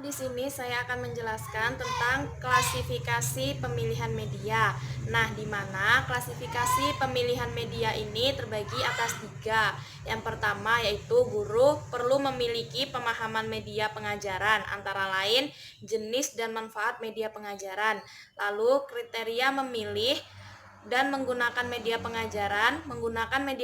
Di sini saya akan menjelaskan tentang klasifikasi pemilihan media. Nah, di mana klasifikasi pemilihan media ini terbagi atas tiga. Yang pertama yaitu guru perlu memiliki pemahaman media pengajaran, antara lain jenis dan manfaat media pengajaran. Lalu kriteria memilih dan menggunakan media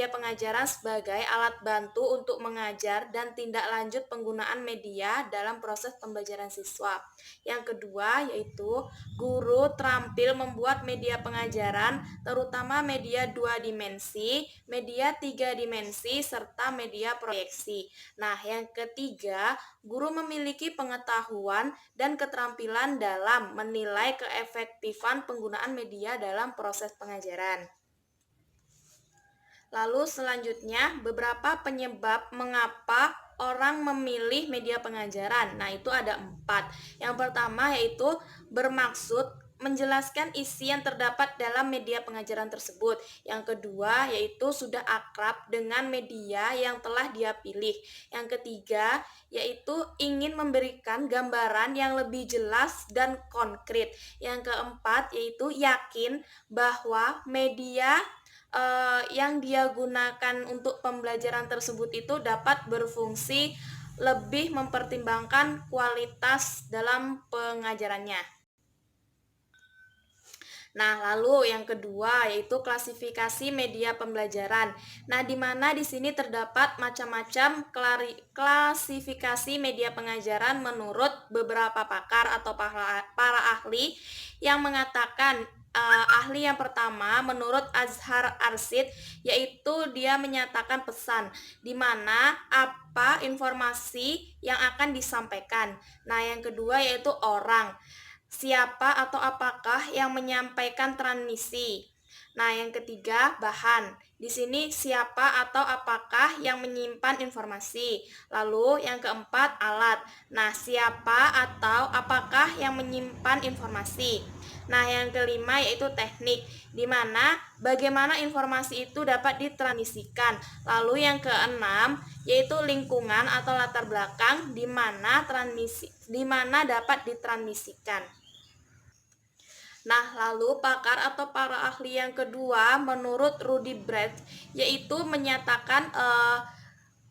pengajaran sebagai alat bantu untuk mengajar dan tindak lanjut penggunaan media dalam proses pembelajaran siswa. Yang kedua yaitu guru terampil membuat media pengajaran, terutama media 2 dimensi, media 3 dimensi, serta media proyeksi. Nah, yang ketiga, guru memiliki pengetahuan dan keterampilan dalam menilai keefektifan penggunaan media dalam proses pengajaran. Lalu selanjutnya, beberapa penyebab mengapa orang memilih media pengajaran. Nah, itu ada 4. Yang pertama yaitu bermaksud menjelaskan isi yang terdapat dalam media pengajaran tersebut. Yang kedua yaitu sudah akrab dengan media yang telah dia pilih. Yang ketiga yaitu ingin memberikan gambaran yang lebih jelas dan konkret. Yang keempat yaitu yakin bahwa media yang dia gunakan untuk pembelajaran tersebut itu dapat berfungsi lebih mempertimbangkan kualitas dalam pengajarannya. Nah, lalu yang kedua yaitu klasifikasi media pembelajaran. Nah, di mana di sini terdapat macam-macam klasifikasi media pengajaran menurut beberapa pakar atau para ahli yang mengatakan ahli yang pertama menurut Azhar Arshid, yaitu dia menyatakan pesan di mana apa informasi yang akan disampaikan. Nah, yang kedua yaitu orang, siapa atau apakah yang menyampaikan transmisi. Nah, yang ketiga bahan. Di sini siapa atau apakah yang menyimpan informasi. Lalu yang keempat alat. Nah, siapa atau apakah yang menyimpan informasi. Nah, yang kelima yaitu teknik, di mana bagaimana informasi itu dapat ditransmisikan. Lalu yang keenam yaitu lingkungan atau latar belakang di mana dapat ditransmisikan. Nah, lalu pakar atau para ahli yang kedua menurut Rudy Brett yaitu menyatakan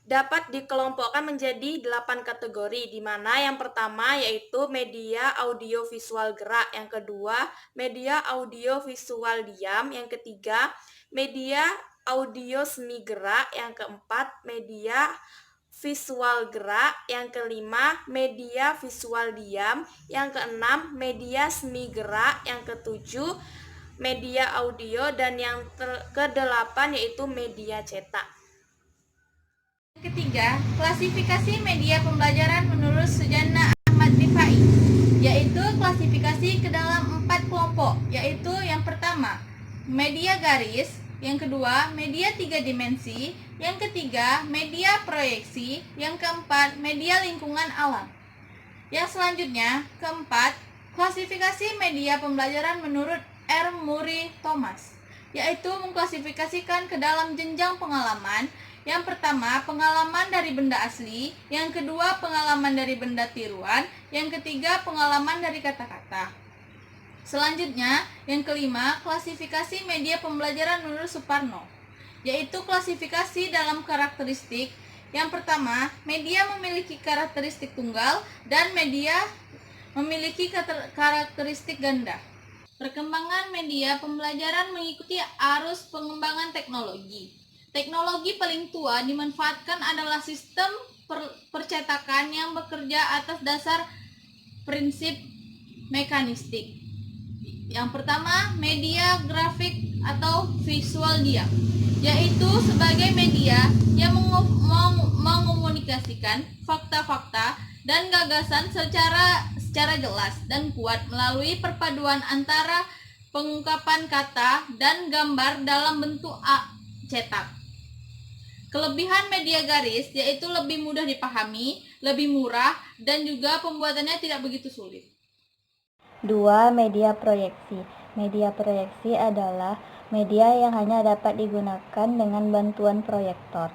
dapat dikelompokkan menjadi 8 kategori, di mana yang pertama yaitu media audiovisual gerak, yang kedua media audiovisual diam, yang ketiga media audio semi gerak, yang keempat media visual gerak, yang kelima media visual diam, yang keenam media semi gerak, yang ketujuh media audio, dan yang kedelapan yaitu media cetak. Ketiga, klasifikasi media pembelajaran menurut Sujana Ahmad Rifai, yaitu klasifikasi ke dalam 4 kelompok, yaitu yang pertama, media garis, yang kedua, media 3 dimensi, yang ketiga, media proyeksi, yang keempat, media lingkungan alam. Yang selanjutnya, keempat, klasifikasi media pembelajaran menurut R. Murray Thomas, yaitu mengklasifikasikan ke dalam jenjang pengalaman. Yang pertama, pengalaman dari benda asli, yang kedua, pengalaman dari benda tiruan, yang ketiga, pengalaman dari kata-kata. Selanjutnya, yang kelima, klasifikasi media pembelajaran menurut Suparno, yaitu klasifikasi dalam karakteristik. Yang pertama, media memiliki karakteristik tunggal dan media memiliki karakteristik ganda. Perkembangan media pembelajaran mengikuti arus pengembangan teknologi. Teknologi paling tua dimanfaatkan adalah sistem percetakan yang bekerja atas dasar prinsip mekanistik. Yang pertama, media grafik atau visual diam, yaitu sebagai media yang mengomunikasikan fakta-fakta dan gagasan secara jelas dan kuat melalui perpaduan antara pengungkapan kata dan gambar dalam bentuk cetak. Kelebihan media garis yaitu lebih mudah dipahami, lebih murah, dan juga pembuatannya tidak begitu sulit. 2. Media proyeksi. Media proyeksi adalah media yang hanya dapat digunakan dengan bantuan proyektor.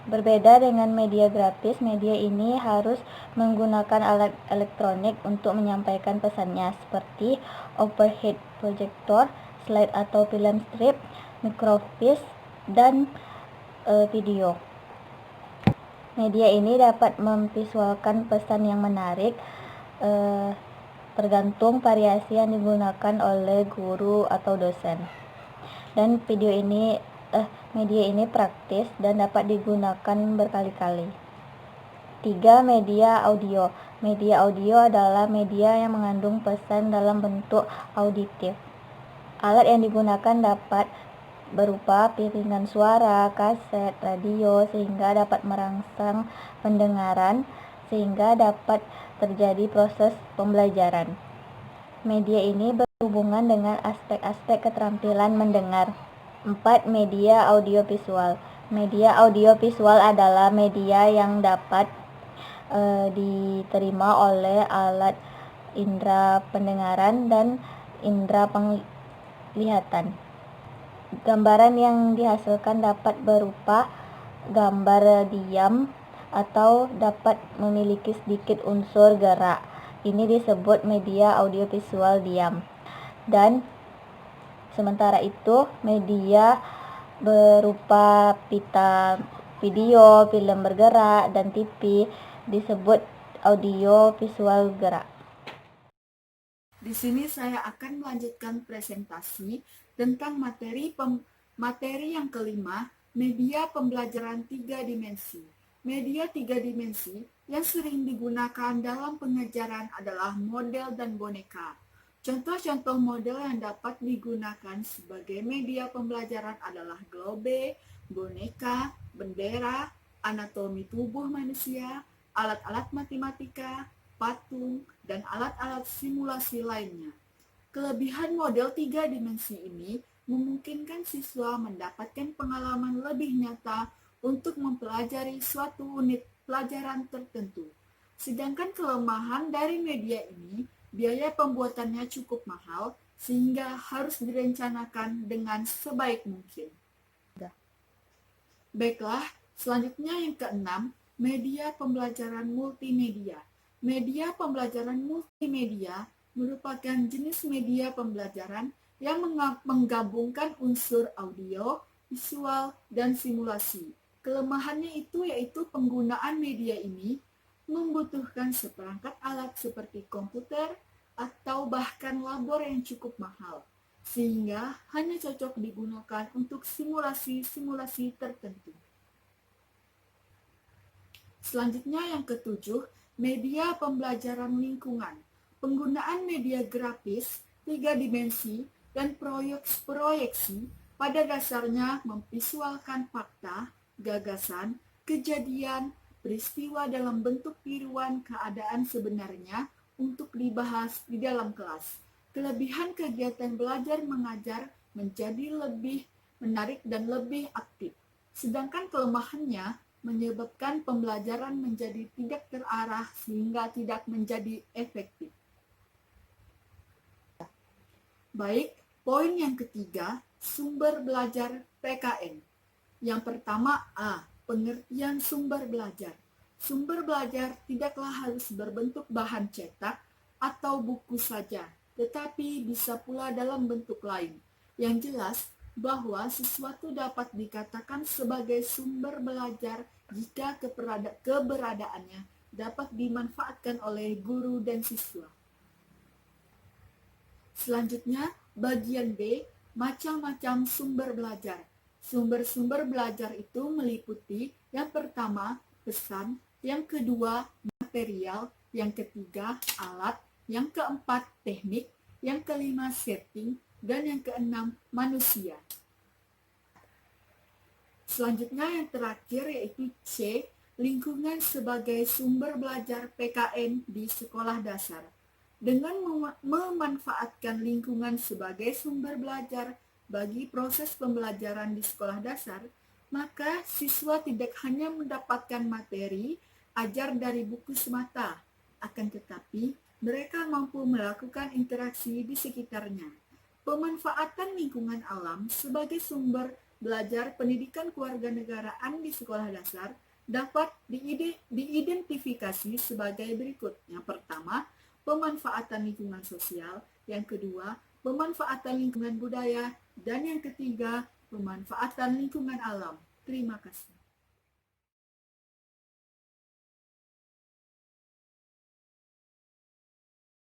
Berbeda dengan media grafis, media ini harus menggunakan alat elektronik untuk menyampaikan pesannya, seperti overhead projector, slide atau film strip, microfiche, dan video. Media ini dapat memvisualkan pesan yang menarik, tergantung variasi yang digunakan oleh guru atau dosen. Dan media ini praktis dan dapat digunakan berkali-kali. 3. Media audio. Media audio adalah media yang mengandung pesan dalam bentuk auditif. Alat yang digunakan dapat berupa piringan suara, kaset, radio, sehingga dapat merangsang pendengaran, sehingga dapat terjadi proses pembelajaran. Media ini berhubungan dengan aspek-aspek keterampilan mendengar. 4. Media audiovisual. Media audiovisual adalah media yang dapat diterima oleh alat indera pendengaran dan indera penglihatan. Gambaran yang dihasilkan dapat berupa gambar diam atau dapat memiliki sedikit unsur gerak. Ini disebut media audiovisual diam. Dan sementara itu, media berupa pita video, film bergerak, dan TV disebut audio visual gerak. Di sini saya akan melanjutkan presentasi tentang materi yang kelima, media pembelajaran 3 dimensi. Media 3 dimensi yang sering digunakan dalam pengajaran adalah model dan boneka. Contoh-contoh model yang dapat digunakan sebagai media pembelajaran adalah globe, boneka, bendera, anatomi tubuh manusia, alat-alat matematika, patung, dan alat-alat simulasi lainnya. Kelebihan model 3 dimensi ini memungkinkan siswa mendapatkan pengalaman lebih nyata untuk mempelajari suatu unit pelajaran tertentu. Sedangkan kelemahan dari media ini, biaya pembuatannya cukup mahal, sehingga harus direncanakan dengan sebaik mungkin. Baiklah, selanjutnya yang keenam, media pembelajaran multimedia. Media pembelajaran multimedia merupakan jenis media pembelajaran yang menggabungkan unsur audio, visual, dan simulasi. Kelemahannya itu yaitu penggunaan media ini membutuhkan seperangkat alat seperti komputer atau bahkan labor yang cukup mahal, sehingga hanya cocok digunakan untuk simulasi-simulasi tertentu. Selanjutnya yang ketujuh, media pembelajaran lingkungan. Penggunaan media grafis, 3 dimensi, dan proyeksi pada dasarnya memvisualkan fakta, gagasan, kejadian, peristiwa dalam bentuk tiruan keadaan sebenarnya untuk dibahas di dalam kelas. Kelebihan kegiatan belajar mengajar menjadi lebih menarik dan lebih aktif. Sedangkan kelemahannya menyebabkan pembelajaran menjadi tidak terarah sehingga tidak menjadi efektif. Baik, poin yang ketiga, sumber belajar PKN. Yang pertama A, pengertian sumber belajar. Sumber belajar tidaklah harus berbentuk bahan cetak atau buku saja, tetapi bisa pula dalam bentuk lain. Yang jelas, bahwa sesuatu dapat dikatakan sebagai sumber belajar jika keberadaannya dapat dimanfaatkan oleh guru dan siswa. Selanjutnya, bagian B, macam-macam sumber belajar. Sumber-sumber belajar itu meliputi yang pertama, pesan, yang kedua, material, yang ketiga, alat, yang keempat, teknik, yang kelima, setting, dan yang keenam, manusia. Selanjutnya yang terakhir yaitu C, lingkungan sebagai sumber belajar PKN di sekolah dasar. Dengan memanfaatkan lingkungan sebagai sumber belajar bagi proses pembelajaran di sekolah dasar, maka siswa tidak hanya mendapatkan materi ajar dari buku semata, akan tetapi mereka mampu melakukan interaksi di sekitarnya. Pemanfaatan lingkungan alam sebagai sumber belajar pendidikan kewarganegaraan di sekolah dasar dapat diidentifikasi sebagai berikut. Yang pertama, pemanfaatan lingkungan sosial. Yang kedua, pemanfaatan lingkungan budaya. Dan yang ketiga, pemanfaatan lingkungan alam. Terima kasih.